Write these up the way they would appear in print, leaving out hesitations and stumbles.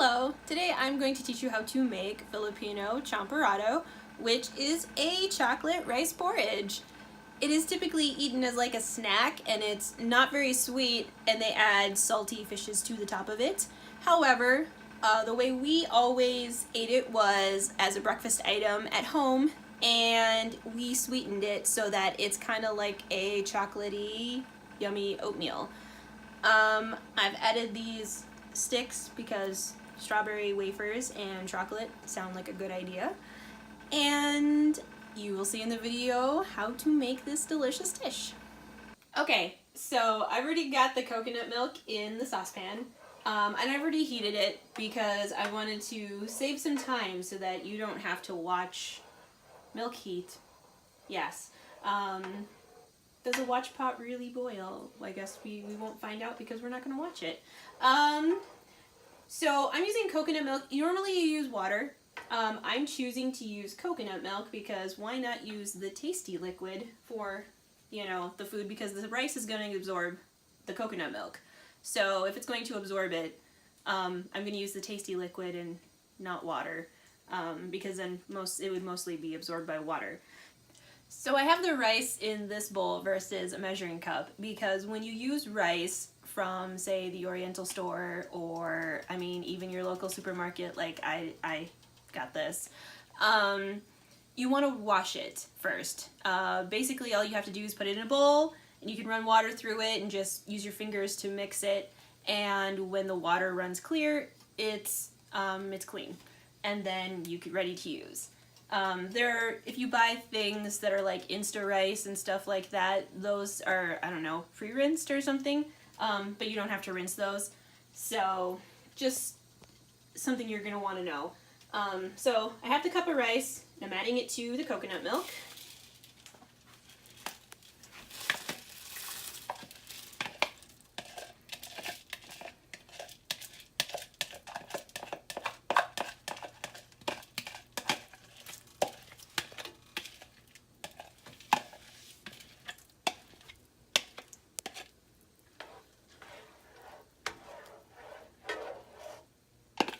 Hello! Today I'm going to teach you how to make Filipino Champorado, which is a chocolate rice porridge. It is typically eaten as like a snack and it's not very sweet, and they add salty fishes to the top of it. However, the way we always ate it was as a breakfast item at home, and we sweetened it so that it's kind of like a chocolatey, yummy oatmeal. I've added these sticks because strawberry wafers and chocolate sound like a good idea. And you will see in the video how to make this delicious dish. Okay, so I've already got the coconut milk in the saucepan. And I've already heated it because I wanted to save some time so that you don't have to watch milk heat. Yes. Does a watch pot really boil? I guess we won't find out because we're not going to watch it. So I'm using coconut milk. Normally you use water. I'm choosing to use coconut milk because why not use the tasty liquid for, the food, because the rice is going to absorb the coconut milk. So if it's going to absorb it, I'm going to use the tasty liquid and not water, because then it would mostly be absorbed by water. So I have the rice in this bowl versus a measuring cup because when you use rice from, say, the Oriental store or, even your local supermarket, like I got this, you want to wash it first. Basically all you have to do is put it in a bowl, and you can run water through it and just use your fingers to mix it, and when the water runs clear, it's clean, and then you get ready to use. If you buy things that are like Insta rice and stuff like that, those are, pre-rinsed or something, but you don't have to rinse those. So just something you're going to want to know. So I have the cup of rice, and I'm adding it to the coconut milk.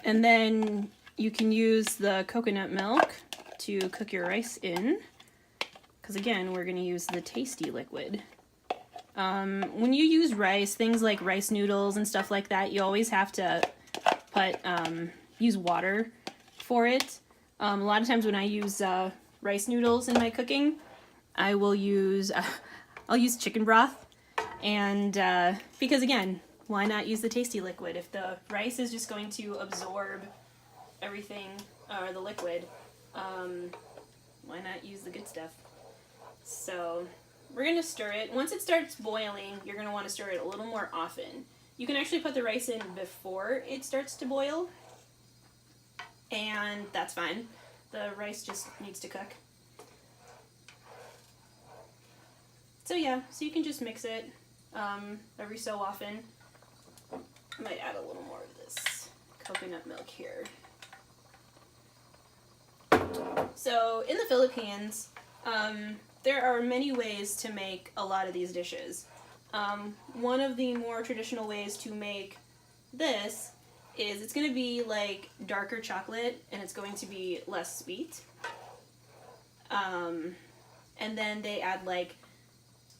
And then you can use the coconut milk to cook your rice in, because again, we're going to use the tasty liquid. When you use rice, things like rice noodles and stuff like that, you always have to use water for it. A lot of times when I use rice noodles in my cooking, I will use I'll use chicken broth, and because again, why not use the tasty liquid? If the rice is just going to absorb everything, or the liquid, why not use the good stuff? So we're going to stir it. Once it starts boiling, you're going to want to stir it a little more often. You can actually put the rice in before it starts to boil, and that's fine. The rice just needs to cook. So yeah, so you can just mix it every so often. I might add a little more of this coconut milk here. So in the Philippines, there are many ways to make a lot of these dishes. One of the more traditional ways to make this is it's going to be like darker chocolate, and it's going to be less sweet. And then they add like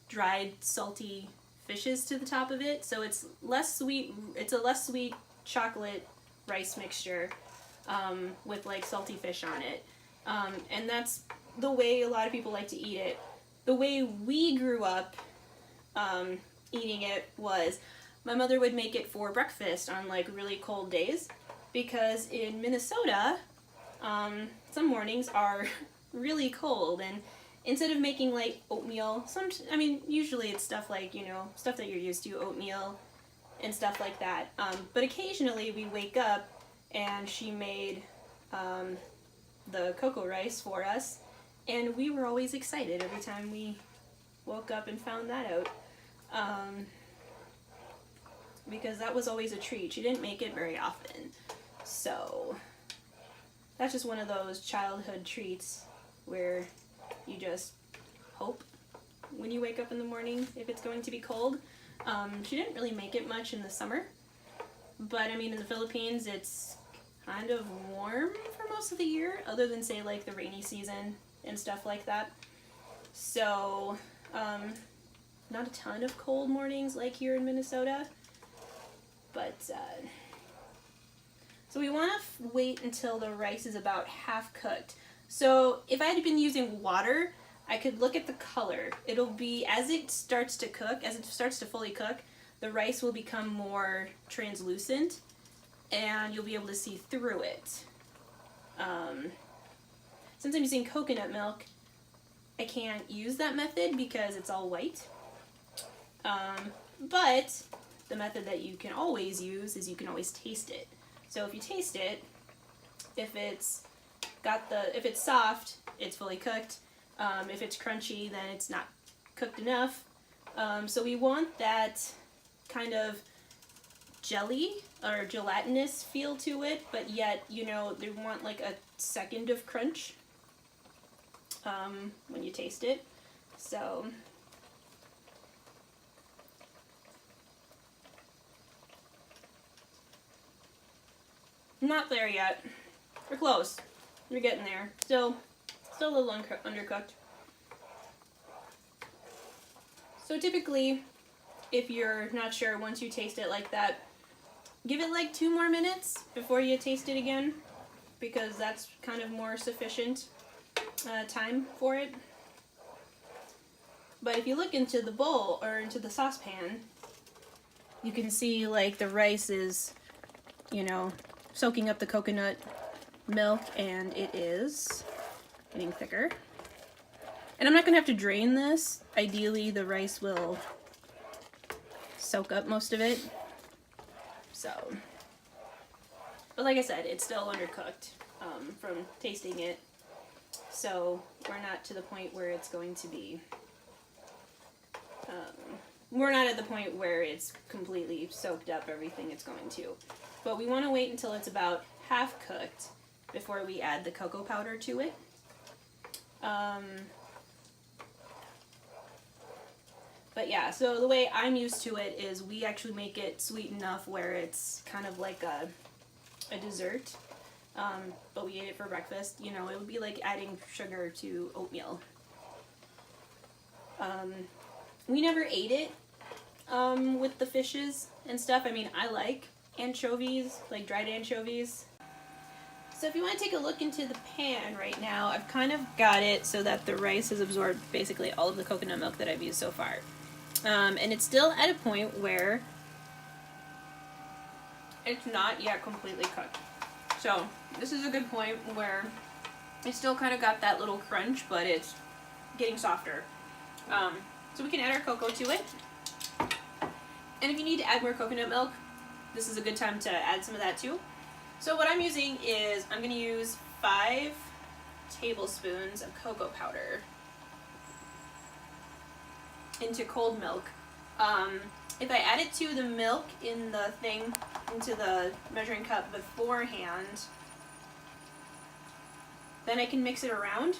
dried salty fishes to the top of it, so it's less sweet. It's a less sweet chocolate rice mixture with like salty fish on it, and that's the way a lot of people like to eat it. The way we grew up eating it was my mother would make it for breakfast on like really cold days, because in Minnesota some mornings are really cold, and instead of making like oatmeal, usually it's stuff like, stuff that you're used to, oatmeal and stuff like that. But occasionally we wake up and she made the cocoa rice for us, and we were always excited every time we woke up and found that out. Because that was always a treat. She didn't make it very often. So that's just one of those childhood treats where you just hope when you wake up in the morning if it's going to be cold. She didn't really make it much in the summer, but in the Philippines it's kind of warm for most of the year, other than say like the rainy season and stuff like that. So not a ton of cold mornings like here in Minnesota, but so we want to wait until the rice is about half cooked. So if I had been using water, I could look at the color. It'll be, as it starts to cook, as it starts to fully cook, the rice will become more translucent and you'll be able to see through it. Since I'm using coconut milk, I can't use that method because it's all white. But the method that you can always use is you can always taste it. So if you taste it, if it's soft, it's fully cooked. If it's crunchy, then it's not cooked enough. So we want that kind of jelly or gelatinous feel to it, but yet, you know, they want like a second of crunch when you taste it. So not there yet. We're close. We're getting there. Still a little undercooked. So typically, if you're not sure, once you taste it like that, give it like 2 more minutes before you taste it again, because that's kind of more sufficient time for it. But if you look into the bowl or into the saucepan, you can see like the rice is, you know, soaking up the coconut milk, and it is getting thicker. And I'm not gonna have to drain this. Ideally, the rice will soak up most of it. So, but like I said, it's still undercooked from tasting it. So we're not to the point where it's going to be, we're not at the point where it's completely soaked up everything it's going to. But we want to wait until it's about half cooked before we add the cocoa powder to it. But yeah, so the way I'm used to it is we actually make it sweet enough where it's kind of like a dessert. But we ate it for breakfast. You know, it would be like adding sugar to oatmeal. We never ate it with the fishes and stuff. I mean, I like anchovies, like dried anchovies. So if you want to take a look into the pan right now, I've kind of got it so that the rice has absorbed basically all of the coconut milk that I've used so far. And it's still at a point where it's not yet completely cooked. So this is a good point where it's still kind of got that little crunch, but it's getting softer. So we can add our cocoa to it. And if you need to add more coconut milk, this is a good time to add some of that too. So what I'm using is, I'm going to use 5 tablespoons of cocoa powder into cold milk. If I add it to the milk in the thing, into the measuring cup beforehand, then I can mix it around,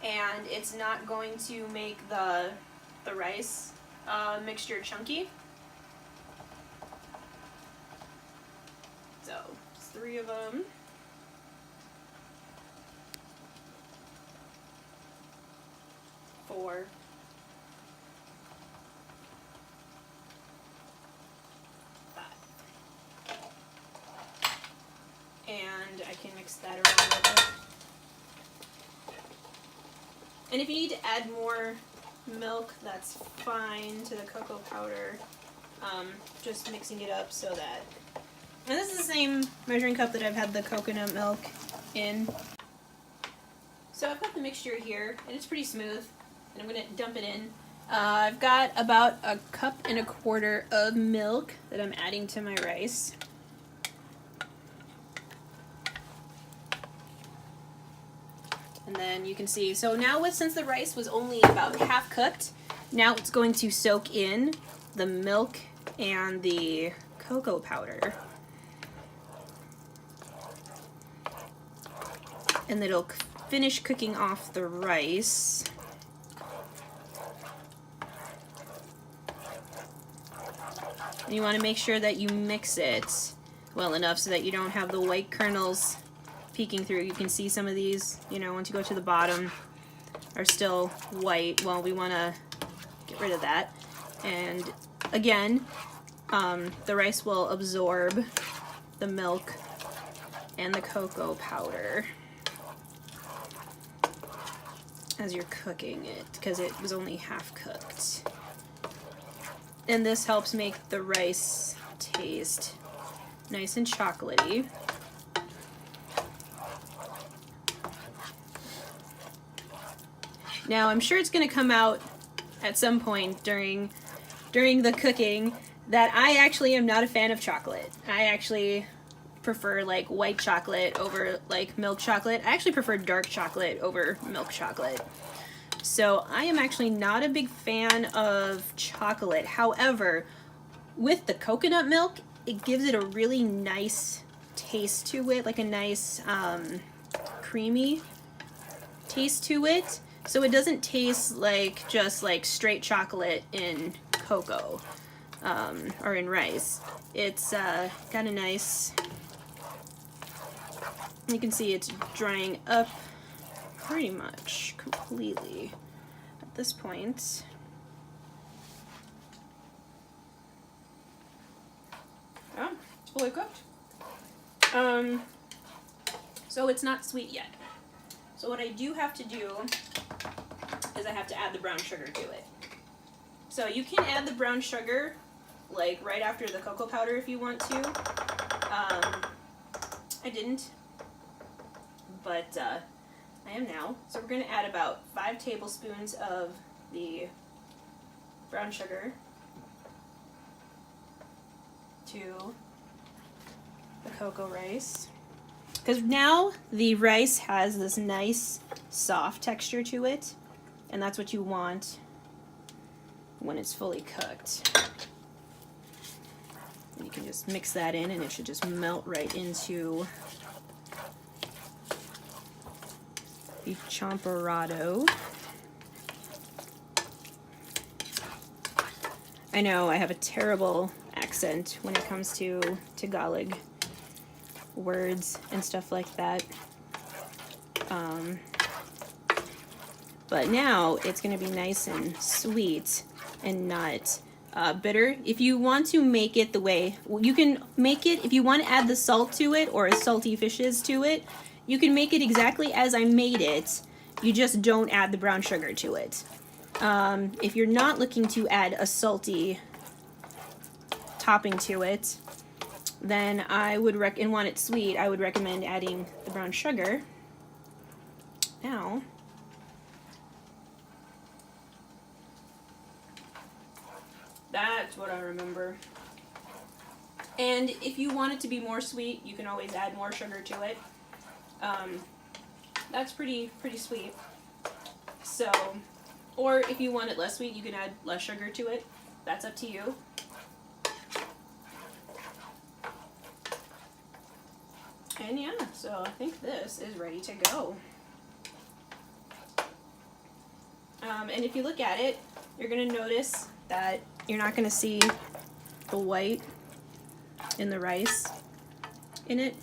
and it's not going to make the rice mixture chunky. So, it's 3 of them. Four. And I can mix that around a little bit. And if you need to add more milk, that's fine, to the cocoa powder. Just mixing it up so that... And this is the same measuring cup that I've had the coconut milk in. So I've got the mixture here, and it's pretty smooth, and I'm going to dump it in. I've got about 1.25 cups of milk that I'm adding to my rice. And then you can see, so now since the rice was only about half cooked, now it's going to soak in the milk and the cocoa powder. And it'll finish cooking off the rice. And you want to make sure that you mix it well enough so that you don't have the white kernels peeking through. You can see some of these, you know, once you go to the bottom are still white. Well, we want to get rid of that. And again, the rice will absorb the milk and the cocoa powder as you're cooking it, because it was only half cooked. And this helps make the rice taste nice and chocolatey. Now, I'm sure it's going to come out at some point during the cooking that I actually am not a fan of chocolate. I actually prefer like white chocolate over like milk chocolate. I actually prefer dark chocolate over milk chocolate. So I am actually not a big fan of chocolate. However, with the coconut milk, it gives it a really nice taste to it, like a nice creamy taste to it. So it doesn't taste like just like straight chocolate in cocoa or in rice. It's got a nice, you can see it's drying up pretty much completely at this point. Yeah, it's fully cooked. So it's not sweet yet. So what I do have to do is I have to add the brown sugar to it. So you can add the brown sugar like right after the cocoa powder if you want to. I didn't, but I am now. So we're going to add about 5 tablespoons of the brown sugar to the cocoa rice. Because now the rice has this nice soft texture to it, and that's what you want when it's fully cooked. And you can just mix that in and it should just melt right into the champorado. I know I have a terrible accent when it comes to Tagalog words and stuff like that. But now it's going to be nice and sweet and not bitter. If you want to make it the way, you can make it, if you want to add the salt to it or salty fishes to it, you can make it exactly as I made it. You just don't add the brown sugar to it. If you're not looking to add a salty topping to it, then I would and want it sweet, I would recommend adding the brown sugar. Now, that's what I remember. And if you want it to be more sweet, you can always add more sugar to it. That's pretty sweet. So, or if you want it less sweet, you can add less sugar to it. That's up to you. And yeah, so I think this is ready to go. And if you look at it, you're going to notice that you're not going to see the white in the rice in it.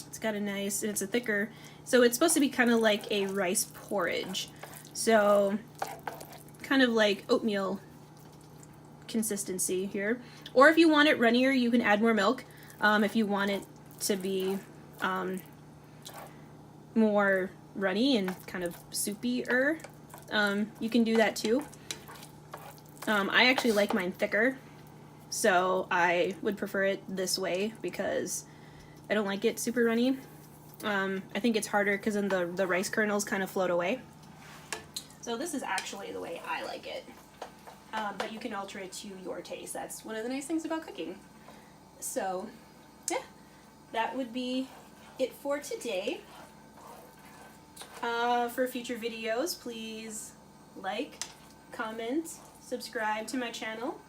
It's got a nice, and it's a thicker, so it's supposed to be kind of like a rice porridge. So kind of like oatmeal consistency here. Or if you want it runnier, you can add more milk. If you want it to be more runny and kind of soupy-er, you can do that too. I actually like mine thicker, so I would prefer it this way because I don't like it super runny. I think it's harder because then the rice kernels kind of float away. So this is actually the way I like it. But you can alter it to your taste. That's one of the nice things about cooking. So, yeah, that would be it for today. For future videos, please like, comment, subscribe to my channel.